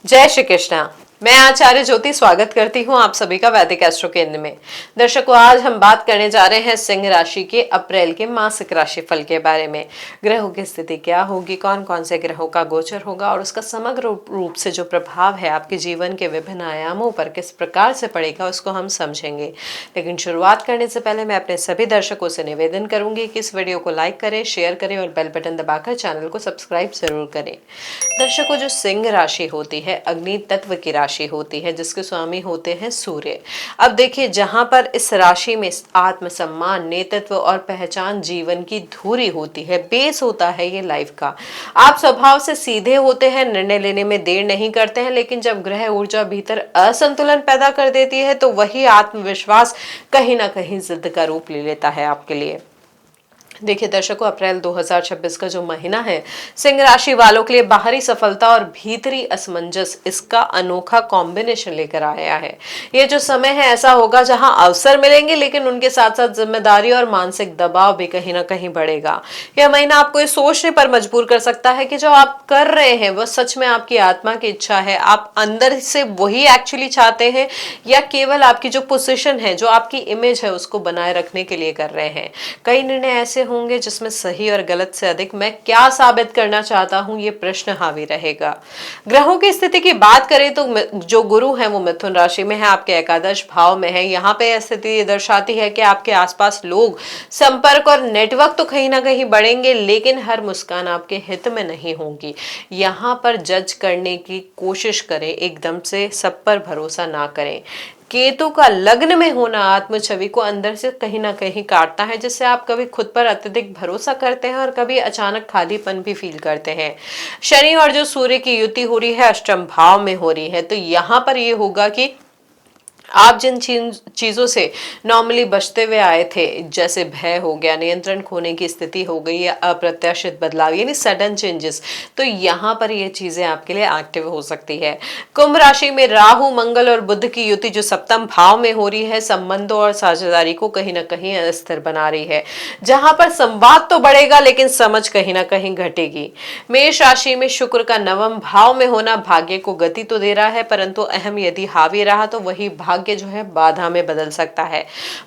जय श्री कृष्णा। मैं आचार्य ज्योति स्वागत करती हूँ आप सभी का वैदिक एस्ट्रो केंद्र में। दर्शकों, आज हम बात करने जा रहे हैं सिंह राशि के अप्रैल के मासिक राशिफल के बारे में। ग्रहों की स्थिति क्या होगी, कौन कौन से ग्रहों का गोचर होगा और उसका समग्र रूप से जो प्रभाव है आपके जीवन के विभिन्न आयामों पर किस प्रकार से पड़ेगा, उसको हम समझेंगे। लेकिन शुरुआत करने से पहले मैं अपने सभी दर्शकों से निवेदन करूंगी कि इस वीडियो को लाइक करें, शेयर करें और बेल बटन दबाकर चैनल को सब्सक्राइब जरूर करें। दर्शकों, जो सिंह राशि होती है अग्नि तत्व की राशि होती है, जिसके स्वामी होते हैं सूर्य। अब देखिए, जहां पर इस राशि में आत्मसम्मान, नेतृत्व और पहचान जीवन की धुरी होती है, बेस होता है ये लाइफ का। आप स्वभाव से सीधे होते हैं, निर्णय लेने में देर नहीं करते हैं, लेकिन जब ग्रह ऊर्जा भीतर असंतुलन पैदा कर देती है तो वही आत्मविश्वास कहीं ना कहीं जिद का रूप ले लेता है आपके लिए। देखिए दर्शकों, अप्रैल 2026 का जो महीना है सिंह राशि वालों के लिए बाहरी सफलता और भीतरी असमंजस, इसका अनोखा कॉम्बिनेशन लेकर आया है। ये जो समय है ऐसा होगा जहां अवसर मिलेंगे, लेकिन उनके साथ साथ जिम्मेदारी और मानसिक दबाव भी कहीं ना कहीं बढ़ेगा। यह महीना आपको ये सोचने पर मजबूर कर सकता है कि जो आप कर रहे हैं वह सच में आपकी आत्मा की इच्छा है, आप अंदर से वही एक्चुअली चाहते हैं, या केवल आपकी जो पोजीशन है, जो आपकी इमेज है, उसको बनाए रखने के लिए कर रहे हैं। कई निर्णय ऐसे होंगे जिसमें सही और गलत से अधिक मैं क्या साबित करना चाहता हूं, ये प्रश्न हावी रहेगा। ग्रहों की स्थिति की बात करें तो जो गुरु है वो मिथुन राशि में है, आपके एकादश भाव में है। यहाँ पे स्थिति ये दर्शाती है कि आपके आसपास लोग, संपर्क और नेटवर्क तो कहीं ना कहीं बढ़ेंगे, लेकिन हर मुस्कान आपके हित में नहीं होगी। यहाँ पर जज करने की कोशिश करें, एकदम से सब पर भरोसा ना करें। केतु का लग्न में होना आत्म छवि को अंदर से कहीं ना कहीं काटता है, जिससे आप कभी खुद पर अत्यधिक भरोसा करते हैं और कभी अचानक खालीपन भी फील करते हैं। शनि और जो सूर्य की युति हो रही है अष्टम भाव में हो रही है, तो यहाँ पर ये होगा कि आप जिन चीजों से नॉर्मली बचते हुए आए थे, जैसे भय हो गया, नियंत्रण खोने की स्थिति हो गई, या अप्रत्याशित बदलाव यानी सडन चेंजेस, तो यहाँ पर ये चीजें आपके लिए एक्टिव हो सकती है। कुंभ राशि में राहु, मंगल और बुध की युति जो सप्तम भाव में हो रही है, संबंधों और साझेदारी को कहीं ना कहीं अस्थिर बना रही है, जहां पर संवाद तो बढ़ेगा लेकिन समझ कहीं ना कहीं घटेगी। मेष राशि में शुक्र का नवम भाव में होना भाग्य को गति तो दे रहा है, परंतु अहम यदि हावी रहा तो वही भाग्य जो है बाधा में बदल सकता है।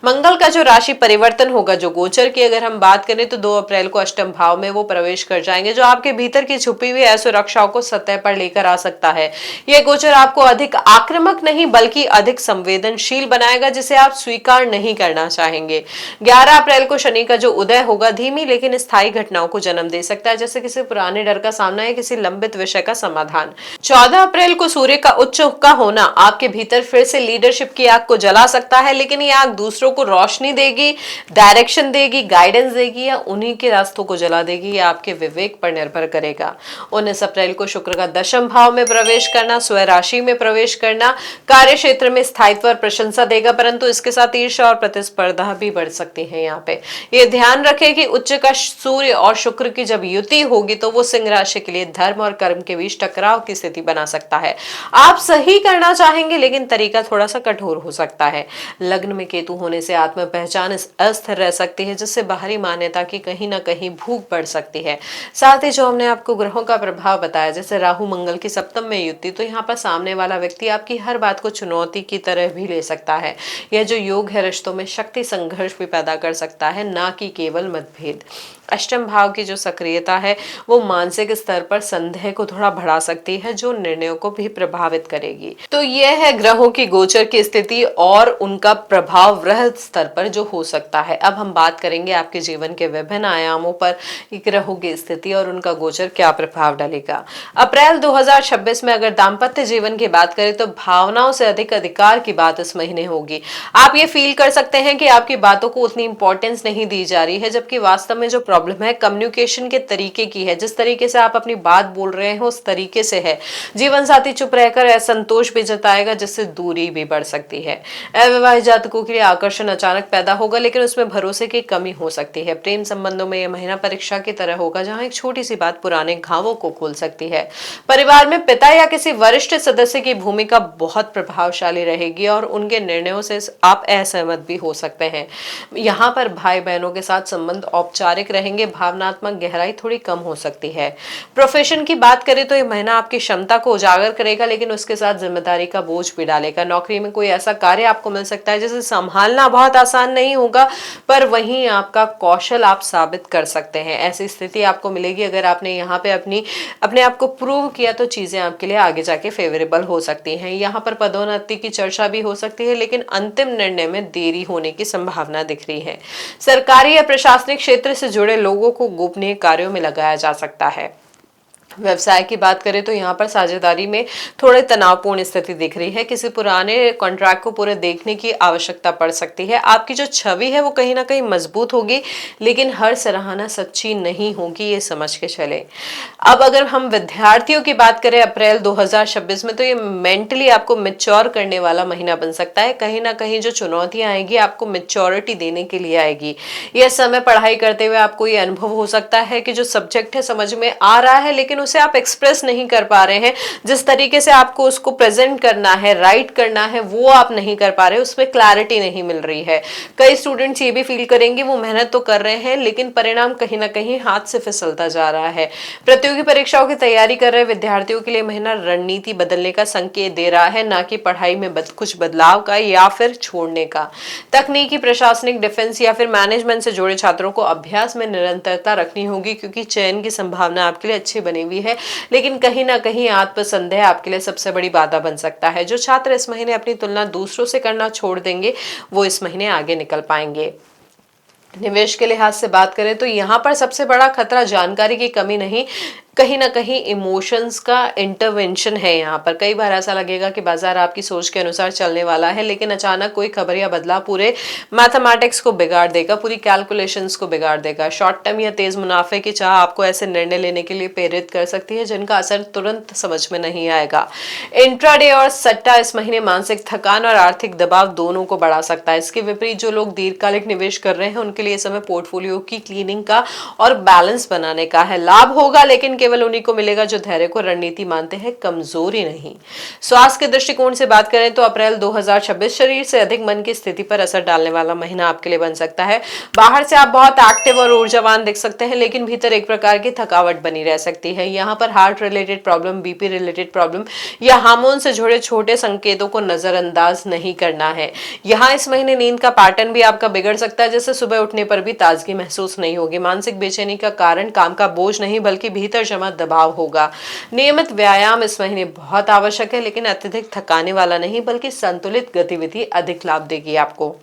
मंगल का जो राशि परिवर्तन होगा, जो गोचर की अगर हम बात करें तो 2 अप्रैल को अष्टम भाव में वो प्रवेश कर जाएंगे, जो आपके भीतर की छुपी हुई असुरक्षाओं को सतह पर लेकर आ सकता है। यह गोचर आपको अधिक आक्रामक नहीं बल्कि अधिक संवेदनशील बनाएगा, जिसे आप स्वीकार नहीं करना चाहेंगे। 11 अप्रैल को शनि का जो उदय होगा धीमी लेकिन स्थायी घटनाओं को जन्म दे सकता है, जैसे किसी पुराने डर का सामना या किसी लंबित विषय का समाधान। 14 अप्रैल को सूर्य का उच्च का होना आपके भीतर फिर से लीडरशिप की आग को जला सकता है, लेकिन ये आग दूसरों को रोशनी देगी, डायरेक्शन देगी, गाइडेंस देगी, या उन्हीं के रास्तों को जला देगी, ये आपके विवेक पर निर्भर करेगा। 19 अप्रैल को शुक्र का दशम भाव में प्रवेश करना, स्व राशि में प्रवेश करना कार्य क्षेत्र में स्थायित्व और प्रशंसा देगा, परंतु इसके साथ ईर्ष्या और प्रतिस्पर्धा भी बढ़ सकती है। यहाँ पे ये ध्यान रखें कि उच्च का सूर्य और शुक्र की जब युति होगी तो वो सिंह राशि के लिए धर्म और कर्म के बीच टकराव की स्थिति बना सकता है। आप सही करना चाहेंगे लेकिन तरीका थोड़ा सा कठोर हो सकता है। लग्न में केतु होने से आत्म पहचान अस्थिर रह सकती है, जिससे बाहरी मान्यता की कहीं ना कहीं भूख बढ़ सकती है। साथ ही जो हमने आपको ग्रहों का प्रभाव बताया, जैसे राहु मंगल की सप्तम में युति, तो यहाँ पर सामने वाला व्यक्ति आपकी हर बात को चुनौती की तरह भी ले सकता है। यह जो योग है रिश्तों में शक्ति संघर्ष भी पैदा कर सकता है, ना कि केवल मतभेद। अष्टम भाव की जो सक्रियता है वो मानसिक स्तर पर संदेह को थोड़ा बढ़ा सकती है, जो निर्णयों को भी प्रभावित करेगी। तो यह है ग्रहों की गोचर की स्थिति और उनका प्रभाव ग्रह स्तर पर जो हो सकता है। अब हम बात करेंगे आपके जीवन के विभिन्न आयामों पर ग्रहों की स्थिति और उनका गोचर क्या प्रभाव डालेगा। अप्रैल 2026 में अगर दाम्पत्य जीवन की बात करें तो भावनाओं से अधिक अधिकार की बात इस महीने होगी। आप ये फील कर सकते हैं कि आपकी बातों को उतनी इंपॉर्टेंस नहीं दी जा रही है, जबकि वास्तव में जो प्रॉब्लम है कम्युनिकेशन के तरीके की है। जिस तरीके से आप अपनी बात बोल रहे हैं उस तरीके से है। जीवन साथी चुप रहकर असंतोष भी जताएगा, जिससे दूरी भी बढ़ सकती है। अविवाहित जातकों के लिए आकर्षण अचानक पैदा होगा, लेकिन उसमें भरोसे की कमी हो सकती है। प्रेम संबंधों में यह महीना परीक्षा की तरह होगा, जहां एक छोटी सी बात पुराने घावों को खोल सकती है। परिवार में पिता या किसी वरिष्ठ सदस्य की भूमिका बहुत प्रभावशाली रहेगी और उनके निर्णयों से आप असहमत भी हो सकते हैं। यहाँ पर भाई बहनों के साथ संबंध औपचारिक रहेंगे, भावनात्मक गहराई थोड़ी कम हो सकती है। प्रोफेशन की बात करें तो यह महीना आपकी क्षमता को उजागर करेगा, लेकिन उसके साथ जिम्मेदारी का बोझ भी डालेगा। नौकरी में कोई ऐसा कार्य आपको मिल सकता है जिसे संभालना बहुत आसान नहीं होगा, पर वहीं आपका कौशल आप साबित कर सकते हैं। ऐसी स्थिति आपको मिलेगी अगर आपने यहाँ पे अपने आप को प्रूव किया, तो चीजें आपके लिए आगे जाके फेवरेबल हो सकती हैं। यहाँ पर पदोन्नति की चर्चा भी हो सकती है, लेकिन अंतिम निर्णय में देरी होने की संभावना दिख रही है। सरकारी या प्रशासनिक क्षेत्र से जुड़े लोगों को गोपनीय कार्यों में लगाया जा सकता है। व्यवसाय की बात करें तो यहाँ पर साझेदारी में थोड़े तनावपूर्ण स्थिति दिख रही है। किसी पुराने कॉन्ट्रैक्ट को पूरे देखने की आवश्यकता पड़ सकती है। आपकी जो छवि है वो कहीं ना कहीं मजबूत होगी, लेकिन हर सराहना सच्ची नहीं होगी, ये समझ के चले। अब अगर हम विद्यार्थियों की बात करें अप्रैल 2026 में, तो ये मेंटली आपको मेच्योर करने वाला महीना बन सकता है। कहीं ना कहीं जो चुनौतियां आएगी आपको मेच्योरिटी देने के लिए आएगी। यह समय पढ़ाई करते हुए आपको ये अनुभव हो सकता है कि जो सब्जेक्ट है समझ में आ रहा है, लेकिन उसे आप एक्सप्रेस नहीं कर पा रहे हैं। जिस तरीके से आपको उसको प्रेजेंट करना है, राइट करना है, वो आप नहीं कर पा रहे, उसमें क्लैरिटी नहीं मिल रही है। कई स्टूडेंट्स ये भी फील करेंगे वो मेहनत तो कर रहे हैं, लेकिन परिणाम कहीं ना कहीं हाथ से फिसलता जा रहा है। प्रतियोगी परीक्षाओं की तैयारी कर रहे विद्यार्थियों के लिए महीना रणनीति बदलने का संकेत दे रहा है, ना कि पढ़ाई में कुछ बदलाव का या फिर छोड़ने का। तकनीकी, प्रशासनिक, डिफेंस या फिर मैनेजमेंट से जुड़े छात्रों को अभ्यास में निरंतरता रखनी होगी, क्योंकि चयन की संभावना आपके लिए अच्छी बनी हुई है, लेकिन कहीं ना कहीं आत्मसंदेह आपके लिए सबसे बड़ी बाधा बन सकता है। जो छात्र इस महीने अपनी तुलना दूसरों से करना छोड़ देंगे, वो इस महीने आगे निकल पाएंगे। निवेश के लिहाज से बात करें तो यहाँ पर सबसे बड़ा खतरा जानकारी की कमी नहीं, कहीं ना कहीं इमोशंस का इंटरवेंशन है। यहाँ पर कई बार ऐसा लगेगा कि बाजार आपकी सोच के अनुसार चलने वाला है, लेकिन अचानक कोई खबर या बदलाव पूरे मैथमेटिक्स को बिगाड़ देगा, पूरी कैलकुलेशंस को बिगाड़ देगा। शॉर्ट टर्म या तेज मुनाफे की चाह आपको ऐसे निर्णय लेने के लिए प्रेरित कर सकती है जिनका असर तुरंत समझ में नहीं आएगा। इंट्राडे और सट्टा इस महीने मानसिक थकान और आर्थिक दबाव दोनों को बढ़ा सकता है। इसके विपरीत जो लोग दीर्घकालिक निवेश कर रहे हैं उनके लिए समय पोर्टफोलियो की क्लीनिंग का और बैलेंस बनाने का है। लाभ होगा, लेकिन केवल उन्हीं को मिलेगा जो धैर्य को रणनीति मानते हैं, कमजोरी नहीं। स्वास्थ्य के दृष्टिकोण से बात करें तो अप्रैल 2026 शरीर से अधिक मन की स्थिति पर असर डालने वाला महीना आपके लिए बन सकता है। बाहर से आप बहुत एक्टिव और ऊर्जावान दिख सकते हैं, लेकिन भीतर एक प्रकार की थकावट बनी रह सकती है। यहाँ पर heart related problem, BP related problem या हार्मोन से जुड़े छोटे संकेतों को नजरअंदाज नहीं करना है। यहाँ इस महीने नींद का पैटर्न भी आपका बिगड़ सकता है, जैसे सुबह उठने पर भी ताजगी महसूस नहीं होगी। मानसिक बेचैनी का कारण काम का बोझ नहीं, बल्कि भीतर जमा दबाव होगा। नियमित व्यायाम इस महीने बहुत आवश्यक है, लेकिन अत्यधिक थकाने वाला नहीं, बल्कि संतुलित गतिविधि अधिक लाभ देगी आपको।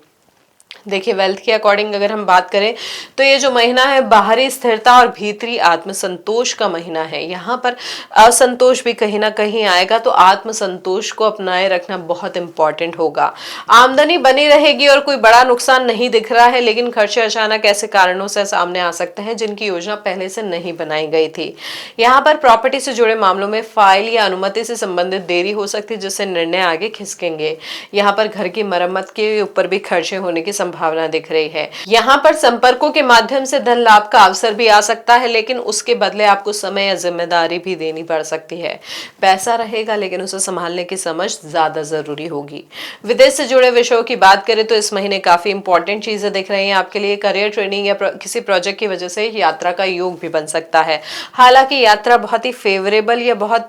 देखिए, वेल्थ के अकॉर्डिंग अगर हम बात करें तो ये जो महीना है बाहरी स्थिरता और भीतरी आत्मसंतोष का महीना है। यहाँ पर असंतोष भी कहीं ना कहीं आएगा, तो आत्मसंतोष को अपनाए रखना बहुत इंपॉर्टेंट होगा। आमदनी बनी रहेगी और कोई बड़ा नुकसान नहीं दिख रहा है, लेकिन खर्चे अचानक ऐसे कारणों से सामने आ सकते हैं जिनकी योजना पहले से नहीं बनाई गई थी। यहाँ पर प्रॉपर्टी से जुड़े मामलों में फाइल या अनुमति से संबंधित देरी हो सकती है, जिससे निर्णय आगे खिसकेंगे। यहाँ पर घर की मरम्मत के ऊपर भी खर्चे होने की संभावना दिख रही है। यहाँ पर संपर्कों के माध्यम से धन लाभ का अवसर भी आ सकता है, लेकिन उसके बदले आपको समय या जिम्मेदारी भी देनी पड़ सकती है। पैसा रहेगा, लेकिन उसे संभालने की समझ ज्यादा जरूरी होगी। विदेश से जुड़े विषयों की बात करें तो इस महीने काफी इंपॉर्टेंट चीजें दिख रही हैं आपके लिए। करियर, ट्रेनिंग या किसी प्रोजेक्ट की वजह से यात्रा का योग भी बन सकता है। हालांकि यात्रा बहुत ही फेवरेबल या बहुत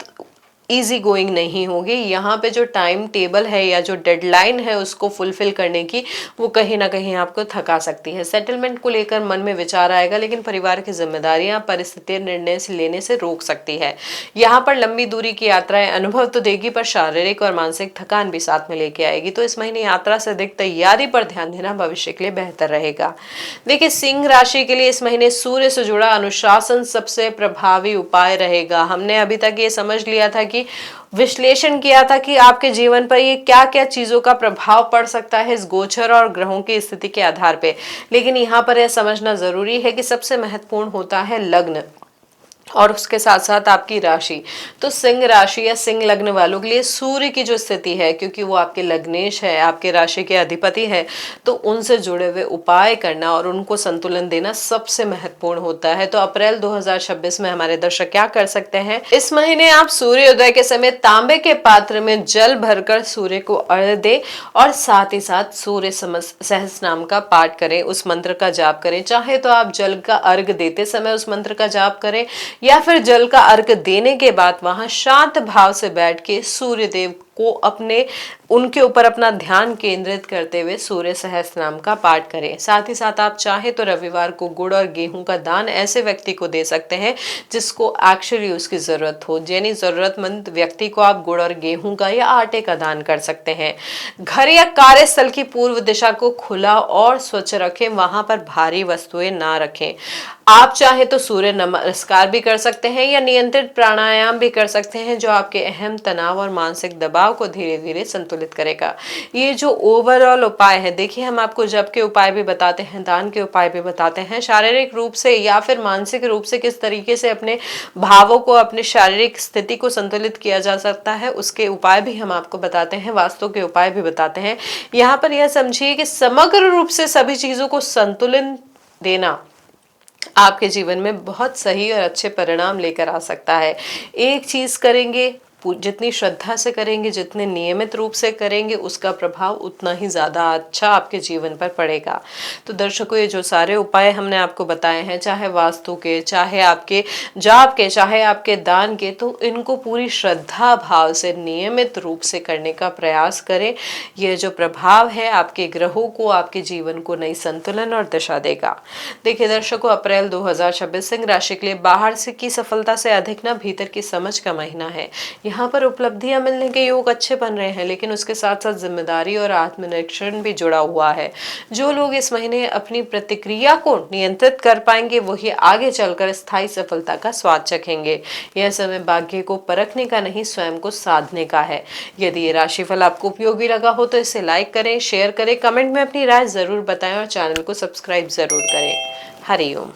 इजी गोइंग नहीं होगी। यहाँ पे जो टाइम टेबल है या जो डेडलाइन है उसको फुलफिल करने की, वो कहीं ना कहीं आपको थका सकती है। सेटलमेंट को लेकर मन में विचार आएगा, लेकिन परिवार की जिम्मेदारियां परिस्थितियां निर्णय से लेने से रोक सकती है। यहाँ पर लंबी दूरी की यात्राएं अनुभव तो देगी, पर शारीरिक और मानसिक थकान भी साथ में लेके आएगी। तो इस महीने यात्रा से अधिक तैयारी पर ध्यान देना भविष्य के लिए बेहतर रहेगा। देखिए, सिंह राशि के लिए इस महीने सूर्य से जुड़ा अनुशासन सबसे प्रभावी उपाय रहेगा। हमने अभी तक ये समझ लिया था कि विश्लेषण किया था कि आपके जीवन पर ये क्या क्या चीजों का प्रभाव पड़ सकता है इस गोचर और ग्रहों की स्थिति के आधार पे, लेकिन यहाँ पर यह समझना जरूरी है कि सबसे महत्वपूर्ण होता है लग्न। और उसके साथ साथ आपकी राशि, तो सिंह राशि या सिंह लग्न वालों के लिए सूर्य की जो स्थिति है, क्योंकि वो आपके लग्नेश है, आपके राशि के अधिपति है, तो उनसे जुड़े हुए उपाय करना और उनको संतुलन देना सबसे महत्वपूर्ण होता है। तो अप्रैल 2026 में हमारे दर्शक क्या कर सकते हैं, इस महीने आप सूर्योदय के समय तांबे के पात्र में जल भरकर सूर्य को अर्घ्य दे और साथ ही साथ सूर्य सहस्रनाम का पाठ करें, उस मंत्र का जाप करें। चाहे तो आप जल का अर्घ्य देते समय उस मंत्र का जाप करें, या फिर जल का अर्घ देने के बाद वहां शांत भाव से बैठ के सूर्य देव को अपने उनके ऊपर अपना ध्यान केंद्रित करते हुए सूर्य सहस्त्रनाम का पाठ करें। साथ ही साथ आप चाहे तो रविवार को गुड़ और गेहूं का दान ऐसे व्यक्ति को दे सकते हैं जिसको एक्चुअली उसकी जरूरत हो, यानी जरूरतमंद व्यक्ति को आप गुड़ और गेहूं का या आटे का दान कर सकते हैं। घर या कार्यस्थल की पूर्व दिशा को खुला और स्वच्छ रखें, वहां पर भारी वस्तुएं ना रखें। आप चाहे तो सूर्य नमस्कार भी कर सकते हैं या नियंत्रित प्राणायाम भी कर सकते हैं, जो आपके अहम तनाव और मानसिक दबाव को धीरे धीरे संतुलित करेगा। ये जो ओवरऑल उपाय है, देखिए हम आपको जप के उपाय भी बताते हैं, दान के उपाय भी बताते हैं, शारीरिक रूप से या फिर मानसिक रूप से किस तरीके से अपने भावों को, अपने शारीरिक स्थिति को संतुलित किया जा सकता है, उसके उपाय भी हम आपको बताते हैं, वास्तु के उपाय भी बताते हैं। यहाँ पर यह समझिए कि समग्र रूप से सभी चीजों को संतुलन देना आपके जीवन में बहुत सही और अच्छे परिणाम लेकर आ सकता है। एक चीज करेंगे, जितनी श्रद्धा से करेंगे, जितने नियमित रूप से करेंगे, उसका प्रभाव उतना ही ज्यादा अच्छा आपके जीवन पर पड़ेगा। तो दर्शकों, ये जो सारे उपाय हमने आपको बताए हैं, चाहे वास्तु के, चाहे आपके जाप के, चाहे आपके दान के, तो इनको पूरी श्रद्धा भाव से नियमित रूप से करने का प्रयास करें। यह जो प्रभाव है आपके ग्रहों को, आपके जीवन को नई संतुलन और दिशा देगा। देखिए दर्शकों, अप्रैल 2026 सिंह राशि के लिए बाहर से की सफलता से अधिक ना भीतर की समझ का महीना है। यहाँ पर उपलब्धियां मिलने के योग अच्छे बन रहे हैं, लेकिन उसके साथ साथ जिम्मेदारी और आत्मनिरीक्षण भी जुड़ा हुआ है। जो लोग इस महीने अपनी प्रतिक्रिया को नियंत्रित कर पाएंगे, वही आगे चलकर स्थायी सफलता का स्वाद चखेंगे। यह समय भाग्य को परखने का नहीं, स्वयं को साधने का है। यदि ये राशिफल आपको उपयोगी लगा हो तो इसे लाइक करें, शेयर करें, कमेंट में अपनी राय जरूर बताएं और चैनल को सब्सक्राइब जरूर करें। हरिओम।